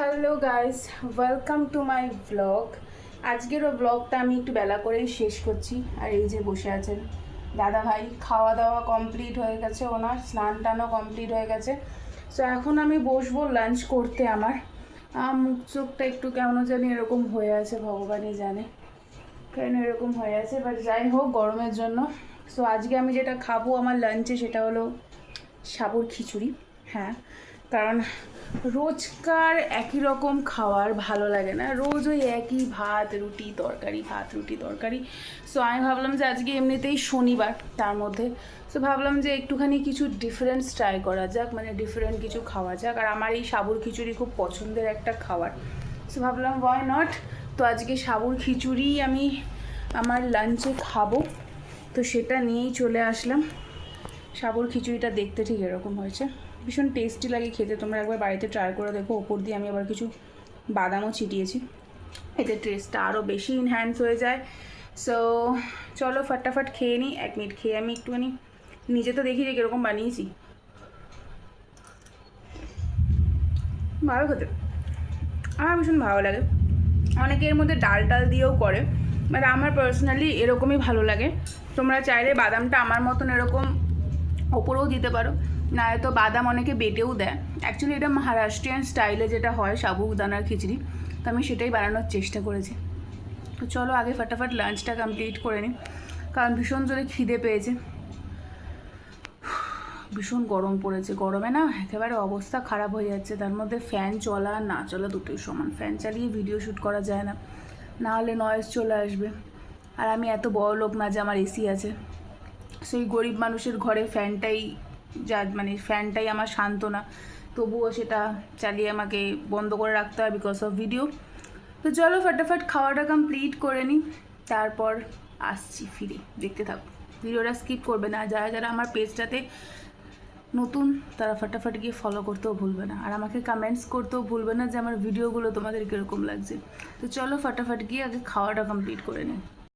Hello guys, welcome to my blog. আজকেরও ব্লগটা আমি একটু বেলা করেই শেষ করছি। আর এই যে বসে আছেন দাদা ভাই, খাওয়া দাওয়া কমপ্লিট হয়ে গেছে, ওনার স্নান টানও কমপ্লিট হয়ে গেছে। সো এখন আমি বসবো লাঞ্চ করতে। আমার মুখ চোখটা একটু কেমন জানি এরকম হয়ে আছে, ভগবানই জানে কেন এরকম হয়ে আছে, বাট যাই হোক গরমের জন্য। সো আজকে আমি যেটা খাবো আমার লাঞ্চে সেটা হলো সাবুর খিচুড়ি। হ্যাঁ, কারণ রোজকার একই রকম খাওয়ার ভালো লাগে না, রোজ ওই একই ভাত রুটি তরকারি ভাত রুটি তরকারি। সো আমি ভাবলাম যে আজকে এমনিতেই শনিবার, তার মধ্যে সো ভাবলাম যে একটুখানি কিছু ডিফারেন্স ট্রাই করা যাক, মানে ডিফারেন্ট কিছু খাওয়া যাক। আর আমার এই সাবুর খিচুড়ি খুব পছন্দের একটা খাবার, সো ভাবলাম ওয়াই নট। তো আজকে সাবুর খিচুড়ি আমি আমার লাঞ্চে খাবো, তো সেটা নিয়েই চলে আসলাম। সাবুর খিচুড়িটা দেখতে ঠিক এরকম হয়েছে, ভীষণ টেস্টি লাগে খেতে। তোমরা একবার বাড়িতে ট্রাই করে দেখো। ওপর দিয়ে আমি আবার কিছু বাদামও ছিটিয়েছি, এতে টেস্টটা আরও বেশি ইনহ্যান্স হয়ে যায়। সো চলো ফটাফট খেয়ে নিই। 1 মিনিট খেয়ে আমি একটুখানি নিজে তো দেখি যে কীরকম বানিয়েছি। ভালো খেতে, আমার ভীষণ ভালো লাগে। অনেকে এর মধ্যে ডাল টাল দিয়েও করে, বাট আমার পার্সোনালি এরকমই ভালো লাগে। তোমরা চাইলে বাদামটা আমার মতন এরকম ওপরেও দিতে পারো, না তো বাদাম অনেকে বেটেও দেয়। অ্যাকচুয়ালি এটা মহারাষ্ট্রিয়ান স্টাইলে যেটা হয় সাবুদানার খিচড়ি, তো আমি সেটাই বানানোর চেষ্টা করেছি। তো চলো আগে ফটাফট লাঞ্চটা কমপ্লিট করে নিই, কারণ ভীষণ জোরে খিদে পেয়েছে। ভীষণ গরম পড়েছে, গরমে না একেবারে অবস্থা খারাপ হয়ে যাচ্ছে। তার মধ্যে ফ্যান চলা না চলা দুটোই সমান। ফ্যান চালিয়ে ভিডিও শ্যুট করা যায় না, না হলে নয়েজ চলে আসবে। আর আমি এত বড় লোক না যে আমার এসি আছে। সেই গরিব মানুষের ঘরে ফ্যানটাই মানে ফ্যানটাই আমার সান্ত্বনা, তবুও সেটা চালিয়ে আমাকে বন্ধ করে রাখতে হয় বিকজ অফ ভিডিও। তো চলো ফটাফট খাওয়াটা কমপ্লিট করে নিই, তারপর আসছি ফিরে। দেখতে থাকো, ভিডিওটা স্কিপ করবে না। যারা যারা আমার পেজটাতে নতুন তারা ফটাফট গিয়ে ফলো করতেও ভুলবে না, আর আমাকে কমেন্টস করতেও ভুলবে না যে আমার ভিডিওগুলো তোমাদের কীরকম লাগছে। তো চলো ফটাফট গিয়ে আগে খাওয়াটা কমপ্লিট করে নিই।